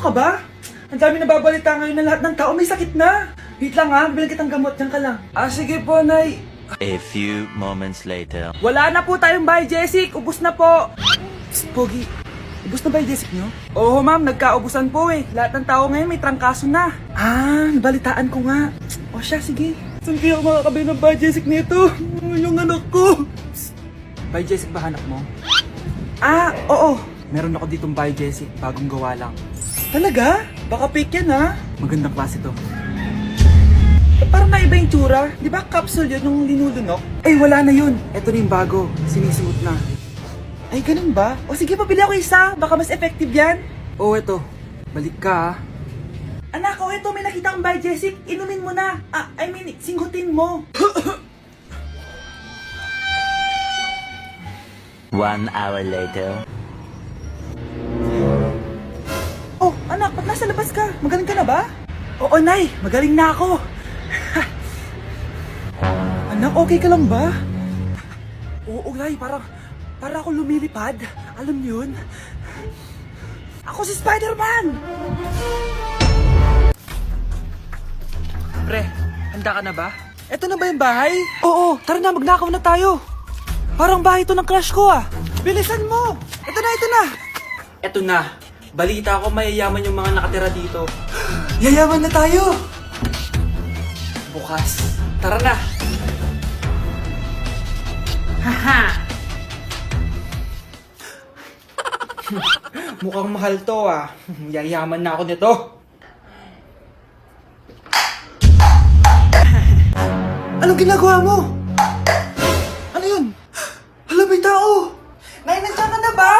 ka ba? Ang dami nababalita ngayon na lahat ng tao may sakit na. Wait lang ha, bilang kitang gamot, dyan ka lang. Sige po, Nay. A few moments later. Wala na po tayong Bay Jessic, ubus na po. Psst, Pogi, ubus na Bay Jessic nyo? Oo ma'am, nagkaubusan po eh. Lahat ng tao ngayon may trangkaso na. Nabalitaan ko nga. O siya, sige. Saan kaya ako makakabili ng Bay Jessic nito? Yung anak ko. Psst, Bay Jessic ba hanap mo? Oo. Meron ako ditong Bay Jessic, bagong gawa lang. Talaga? Baka fake yan ha? Magandang klase to. Parang naiba yung tsura. Di ba capsule yun nung linulunok? Wala na yun. Ito na yung bago. Sinisuot na. Ay, ganun ba? O sige, pabili ako isa. Baka mas effective yan. Eto. Balik ka ha. Anak, ito. May nakita kang Bay Jessic. Inumin mo na. Singhutin mo. 1 hour later. Anak, ba't nasa labas ka? Magaling ka na ba? Oo, Nay. Magaling na ako. Anak, okay ka lang ba? Oo, Nay. Para ako lumilipad. Alam niyo yun? Ako si Spider-Man! Pre, handa ka na ba? Eto na ba yung bahay? Oo, tara na, magnakaw na tayo. Parang bahay to ng crush ko ah. Bilisan mo! Ito na! Eto na. Balita ko mayayaman yung mga nakatira dito. Yayaman na tayo! Bukas. Tara na! Haha! Mukhang mahal to ah. Yayaman na ako nito. Anong ginagawa mo? Ano yun? Hala, may tao! Nay, nandiyan ka na ba?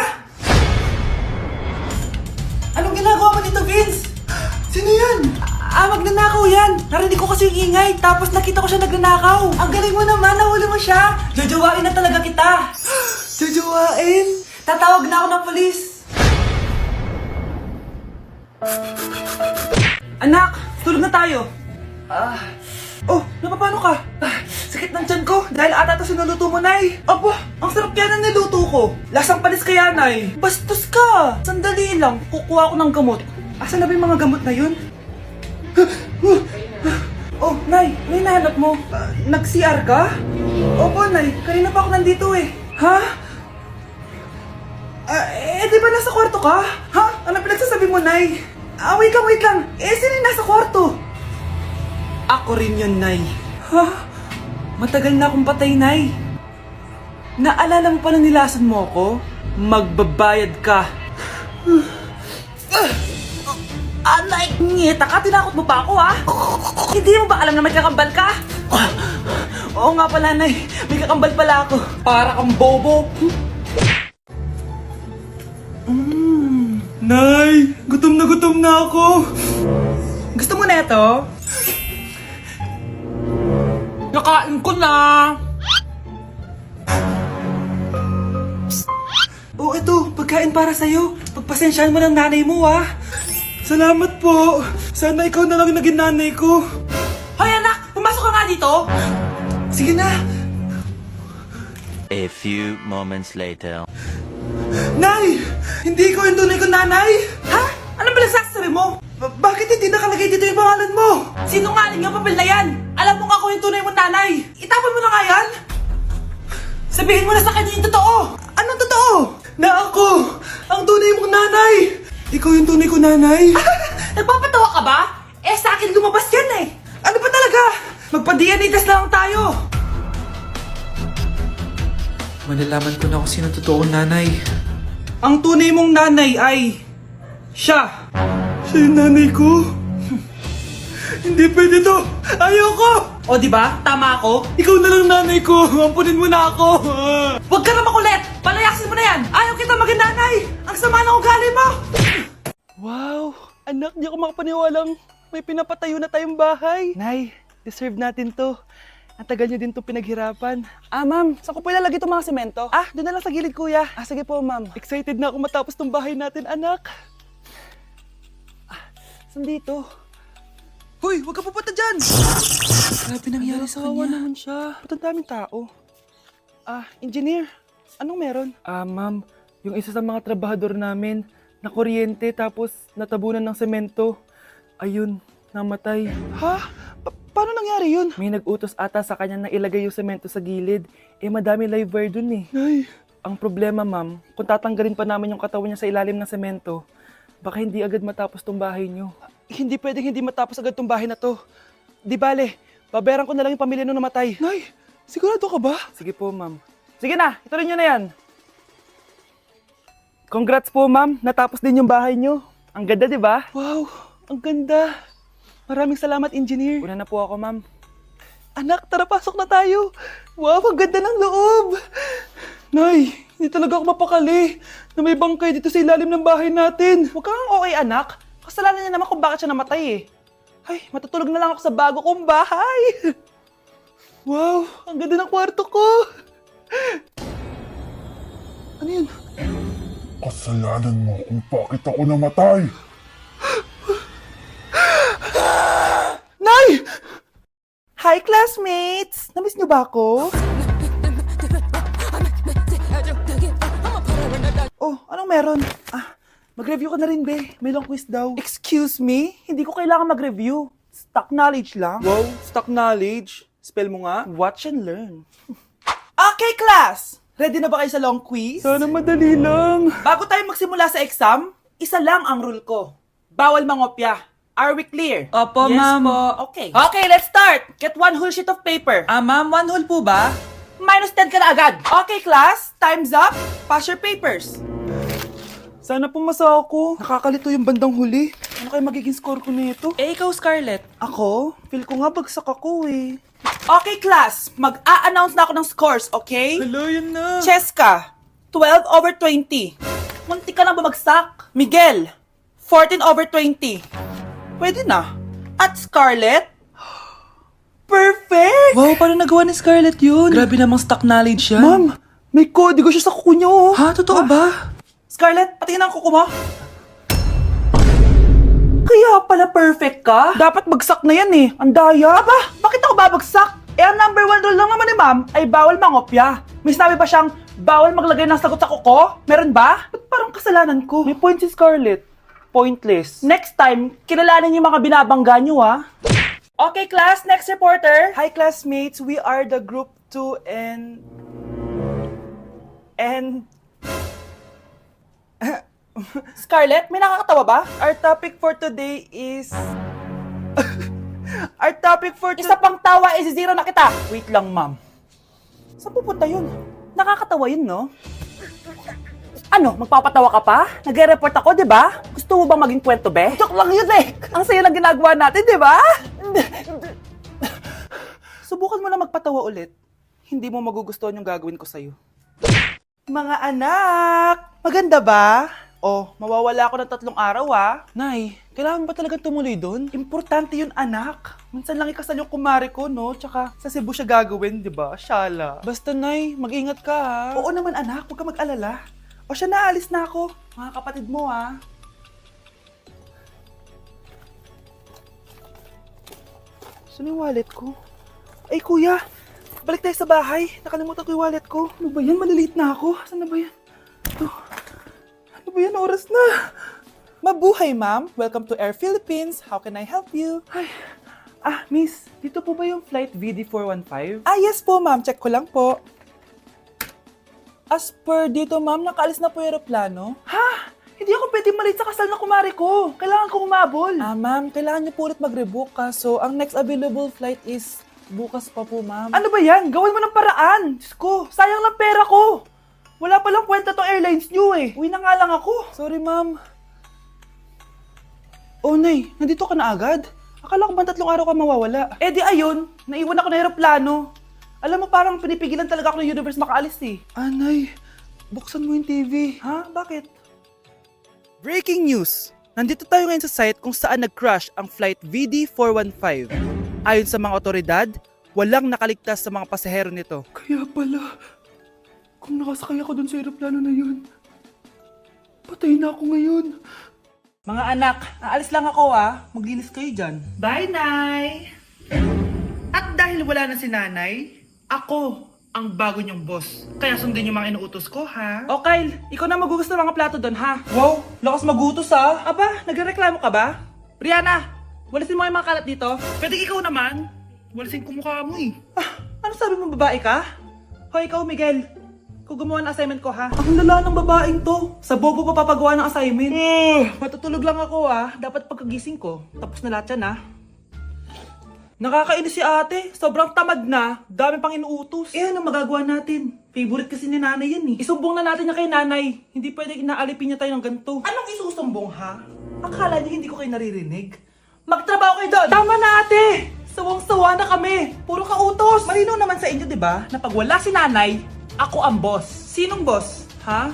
Anong ginagawa mo dito, Vince? Sino yun? Magnanakaw yan! Narinig ko kasi yung ingay, tapos nakita ko siya nagnanakaw. Ang galing mo naman, nahuli mo siya! Jojowain na talaga kita! Jojowain? Tatawag na ako ng polis! Anak, tulog na tayo! Napapano ka? Sakit ng tiyan ko, dahil ata ito sinuluto mo, Nay. Aba, ang sarap kaya ng niluto ko. Lasang panis kaya, Nay. Bastos ka! Sandali lang, kukuha ko ng gamot. Asan na ba yung mga gamot na yun? Nay, may nahanap mo. Nag-CR ka? Opo, Nay. Kanina pa ako nandito eh. Ha? Di ba nasa kwarto ka? Ha? Ano pinagsasabi mo, Nay? Wait lang. Sino yung nasa kwarto? Ako rin yun, Nay. Ha? Matagal na akong patay, Nay. Naalala mo pa na nilasan mo ako? Magbabayad ka. Nay, ngita ka, tinakot mo pa ako, ha? Hindi mo ba alam na may kakambal ka? Oo nga pala, Nay. May kakambal pala ako. Para kang bobo. Nay, gutom na ako. Gusto mo na ito? Nakain ko na. Ito, pagkain para sa'yo. Pagpasensyahan mo ng nanay mo, ha? Salamat po. Sana ikaw na lang yung naging nanay ko. Hoy, anak! Pumasok ka nga dito! Sige na. A few moments later. Nay! Hindi ko yung tunay kong nanay! Ha? Ano ba nagsasabi mo? Bakit hindi nakalagay dito yung pangalan mo? Sinungaling yung papel na yan! Alam mo nga ako yung tunay mong nanay! Itapon mo na nga yan! Sabihin mo na sa kanya yung totoo! Anong totoo? Na ako! Ang tunay mong nanay! Ikaw yung tunay ko nanay? Nagpapatawa ka ba? Sa akin lumabas yan eh! Ano ba talaga? Magpa-DNA test lang tayo! Malalaman ko na kung sino totoong nanay. Ang tunay mong nanay ay... siya! Siya yung nanay ko? Hindi pwede to! Ayoko! O diba? Tama ako? Ikaw na lang nanay ko! Ampunin mo na ako! Huwag ka na makulit! Palayasin mo na yan! Ayaw kita maging nanay! Ang sama ng ugali mo! Wow! Anak, di ako makapaniwalang may pinapatayo na tayong bahay. Nay, deserve natin to. Ang tagal niyo din itong pinaghirapan. Ma'am, saan ko po ilalagay itong mga semento? Doon na lang sa gilid, kuya. Sige po, ma'am. Excited na ako matapos itong bahay natin, anak. Saan dito? Hoy, huwag ka pupunta dyan! Grabe nangyari sa kanya. Kawawa naman siya. Ba't ang daming tao? Engineer, anong meron? Ma'am, yung isa sa mga trabahador namin, na kuryente tapos natabunan ng semento. Ayun, namatay. Ha? Paano nangyari yun? May nag-utos ata sa kanya na ilagay yung semento sa gilid. Eh madami live wire dun eh. Ay. Ang problema ma'am, kung tatanggalin pa namin yung katawan niya sa ilalim ng semento, baka hindi agad matapos tong bahay niyo. Hindi pwedeng hindi matapos agad tong bahay na to. Di bale, babayaran ko na lang yung pamilya nung namatay. Nay, sigurado ka ba? Sige po ma'am. Sige na, ituloy niyo na yan. Congrats po ma'am, natapos din yung bahay niyo. Ang ganda di ba? Wow, ang ganda. Maraming salamat, engineer. Una na po ako, ma'am. Anak, tara pasok na tayo. Wow, ang ganda ng loob. Nay, hindi talaga ako mapakali na may bangkay dito sa ilalim ng bahay natin. Huwag kang okay, anak. Kasalanan niya naman kung bakit siya namatay eh. Ay, matutulog na lang ako sa bago kong bahay. Wow, ang ganda ng kwarto ko. Ano yun? Kasalanan mo kung bakit ako namatay. Nay! Hi, classmates! Namiss niyo ba ako? Oh, anong meron? Mag-review ka na rin, be. May long quiz daw. Excuse me? Hindi ko kailangan mag-review. Stock knowledge lang. Wow, stock knowledge? Spell mo nga. Watch and learn. Okay, class! Ready na ba kayo sa long quiz? Sana madali lang. Bago tayo magsimula sa exam, isa lang ang rule ko. Bawal mangopya. Are we clear? Opo, Yes ma'am. po. Okay. Okay, let's start. Get one whole sheet of paper. Ma'am, 1 whole po ba? Minus 10 ka na agad. Okay, class. Time's up. Pass your papers. Sana pumasa ako. Nakakalito yung bandang huli. Ano kaya magiging score ko nito? Eh, ikaw, Scarlett. Ako? Feel ko nga bagsak ako eh. Okay, class. Mag-a-announce na ako ng scores, okay? Hello, yun na. Cheska, 12/20. Munti ka na bumagsak. Miguel, 14/20. Pwede na. At Scarlett, perfect! Wow, paano nagawa ni Scarlett yun? Grabe namang stock knowledge yan. Ma'am, may kodigo siya sa kuko niyo. Oh. Ha? Totoo ba? Scarlett, patingin ang kuko mo. Kaya pala perfect ka? Dapat bagsak na yan eh. Ang daya. Aba, bakit ako babagsak? Eh, ang number 1 rule lang naman ni ma'am ay bawal mangopya. May sinabi ba siyang bawal maglagay ng sagot sa kuko? Meron ba? Ba't parang kasalanan ko? May point si Scarlett. Pointless. Next time, kilalanin yung mga binabangga nyo, ha? Okay, class. Next reporter. Hi, classmates. We are the group 2 and... Scarlett, may nakakatawa ba? Our topic for today is... Our topic for today... Isa pang tawa is zero na kita. Wait lang, ma'am. Saan pupunta yun? Nakakatawa yun, no? Ano, magpapatawa ka pa? Nagre-report ako, di ba? Gusto mo bang maging kwento, be? Joke lang yun, eh. Ang saya ng ginagawa natin, di ba? Subukan mo na magpatawa ulit. Hindi mo magugustuhan yung gagawin ko sa'yo. Mga anak! Maganda ba? Oh, mawawala ako ng 3 araw, ah. Nay, kailangan ba talaga tumuloy doon? Importante yun, anak. Minsan lang ikasal yung kumare ko, no? Tsaka sa Cebu siya gagawin, di ba? Shala. Basta, Nay, mag-ingat ka, ha? Oo naman, anak. Huwag ka mag-alala. O siya, naalis na ako. Mga kapatid mo, ha? Saan yung wallet ko? Ay, kuya! Balik tayo sa bahay. Nakalimutan ko yung wallet ko. Ano ba yan? Maliliit na ako. Saan na ba yan? Ito. Ano ba yan? Oras na. Mabuhay, ma'am. Welcome to Air Philippines. How can I help you? Ay. Miss. Dito po ba yung flight VD415? Yes po, ma'am. Check ko lang po. As per dito, ma'am, nakaalis na po yung aeroplano. Ha? Hindi ako pwede malate sa kasal na kumari ko. Kailangan ko umabol. Ma'am, kailangan niyo po ulit mag-rebook ka. So, ang next available flight is bukas pa po, ma'am. Ano ba yan? Gawin mo ng paraan. Diyos ko, sayang lang pera ko. Wala palang kwenta tong airlines niyo eh. Uwi na nga lang ako. Sorry, ma'am. Oh, Nay, nandito ka na agad? Akala ko ba 3 araw ka mawawala? Eh di ayun, naiwan ako ng aeroplano. Alam mo, parang pinipigilan talaga ako ng universe makaalis eh. Nay, buksan mo yung TV. Ha? Bakit? Breaking news! Nandito tayo ngayon sa site kung saan nag-crash ang flight VD415. Ayon sa mga otoridad, walang nakaligtas sa mga pasahero nito. Kaya pala, kung nakasakay ako dun sa aeroplano na yun, patay na ako ngayon. Mga anak, aalis lang ako Maglinis kayo dyan. Bye, Nay! At dahil wala na si Nanay, ako ang bago niyong boss. Kaya sundin yung mga inuutos ko, ha? O Kyle, ikaw na magugusto ng mga plato doon, ha? Wow, lakas magutos ha. Aba, nagrereklamo ka ba? Brianna, walisin mo yung mga kalat dito. Pwede ikaw naman. Walisin ko mukha mo eh. Ah, ano sabi mo, babae ka? Hoy, ikaw Miguel, kung gumawa ng assignment ko ha. Ang lala ng babaeng to. Sa bobo pa papagawa ng assignment. Matutulog lang ako dapat pagkagising ko, tapos na lahat yan ha. Nakakainis si ate. Sobrang tamad na. Dami pang inuutos. Eh, ano magagawa natin? Favorite kasi ni nanay yan eh. Isumbong na natin niya kay nanay. Hindi pwede inaalipin niya tayo ng ganito. Anong isusumbong ha? Akala niyo hindi ko kayo naririnig? Magtrabaho kayo doon! Tama na ate! Sawang-sawa na kami. Puro kautos. Malinaw naman sa inyo, di ba? Na pag wala si nanay, ako ang boss. Sinong boss? Ha?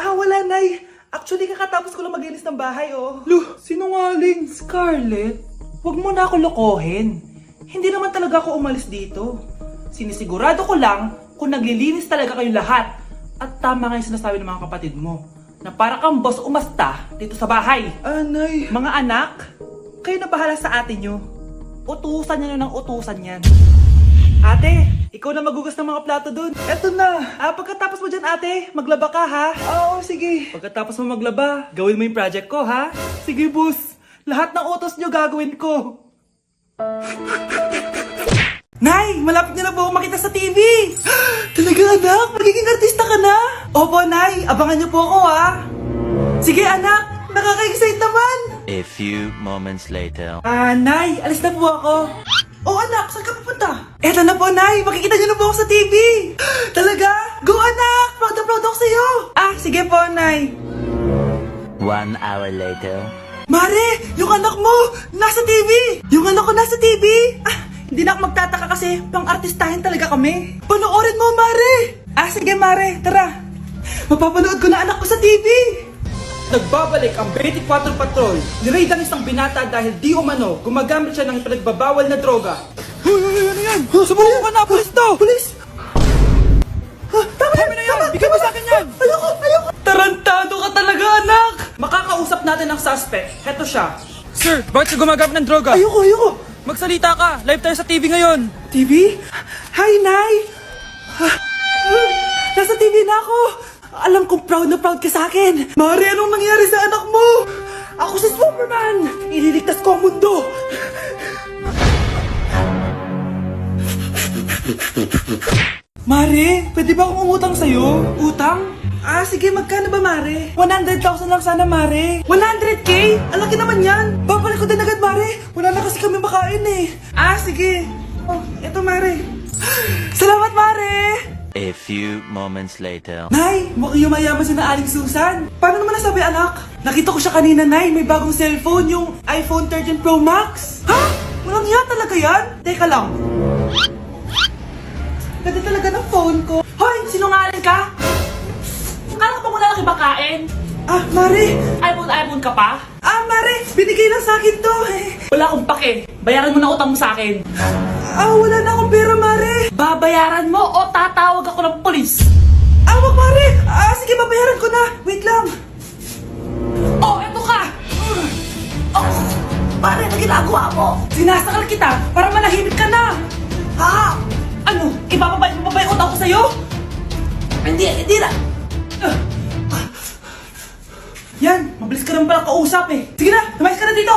Ah, wala nay. Actually, kakatapos ko lang maglinis ng bahay, oh. Luh, sinungaling. Scarlett, huwag mo na ako lokohin. Hindi naman talaga ako umalis dito. Sinisigurado ko lang kung naglilinis talaga kayo lahat. At tama nga yung sinasabi ng mga kapatid mo. Na para kang boss umasta dito sa bahay. Anay. Mga anak, kayo na bahala sa ate nyo. Utusan nyo ng utusan yan. Ate, ikaw na magugas ng mga plato dun. Eto na. Pagkatapos mo dyan ate, maglaba ka ha? Oo, sige. Pagkatapos mo maglaba, gawin mo yung project ko ha? Sige boss. Lahat ng utos nyo gagawin ko. Nay, malapit na po ako makita sa TV. Talaga anak, magiging artista ka na. Opo Nay, abangan niyo po ako ha. Sige anak, nakaka-excite naman. A few moments later. Nay, alis na po ako. Oh anak, saan ka pupunta? Eto na po Nay, makikita niyo na po ako sa TV. Talaga? Go anak, proud na proud ako sa'yo. Sige po Nay. 1 hour later. Mare, yung anak mo, nasa TV! Yung anak ko nasa TV! Hindi na ako magtataka kasi pang-artistahin talaga kami. Panoorin mo, Mare! Sige, Mare, tara. Mapapanood ko na anak ko sa TV! Nagbabalik ang 24 Patrol. Niraid ang isang binata dahil di umano gumagamit siya ng pinagbabawal na droga. Hoy, ano yan? Sumuko ka na, pulis to! Pulis! Tama na yan! Bigyan mo sa akin yan! Ayoko! Tarantado ka talaga, anak! Makakausap natin ang suspect. Heto siya. Sir, bakit ka gumagamit ng droga? Ayoko! Magsalita ka! Live tayo sa TV ngayon! TV? Hi, Nay! Nasa TV na ako! Alam kong proud na proud ka sa akin! Mari, anong nangyari sa anak mo? Ako si Superman! Ililigtas ko ang mundo! Mare, pwede ba akong umutang sa'yo? Utang? Sige, magkano ba, Mare? 100,000 lang sana, Mare. 100K? Ang laki naman yan. Babalik ko din agad, Mare. Wala na kasi kami makain eh. Sige. Oh, eto, Mare. Salamat, Mare! A few moments later. Nay, mukhang yumayaman si na Aling Susan. Paano naman nasabi, anak? Nakita ko siya kanina, Nay. May bagong cellphone, yung iPhone 13 Pro Max. Ha? Walang iya talaga yan? Teka lang. Ganda talaga ng phone ko. Hoy, sinungaling ka? Kala ko wala lang ibakain. Mare. iPhone ka pa? Mare, binigay lang sa akin to eh. Wala akong pake. Bayaran mo na utang mo sa akin. Wala na akong pera, Mare. Babayaran mo o tatawag ako ng polis? Wag, Mare. Sige, babayaran ko na. Wait lang. Eto ka. Mare, ano ginagawa mo? Sinasakal kita para manahimik ka na. Ano? Ibababay mo ba yung utang ko sa'yo? Hindi na. Yan, mabilis ka naman pala kausap eh. Sige na, lumayas ka na dito.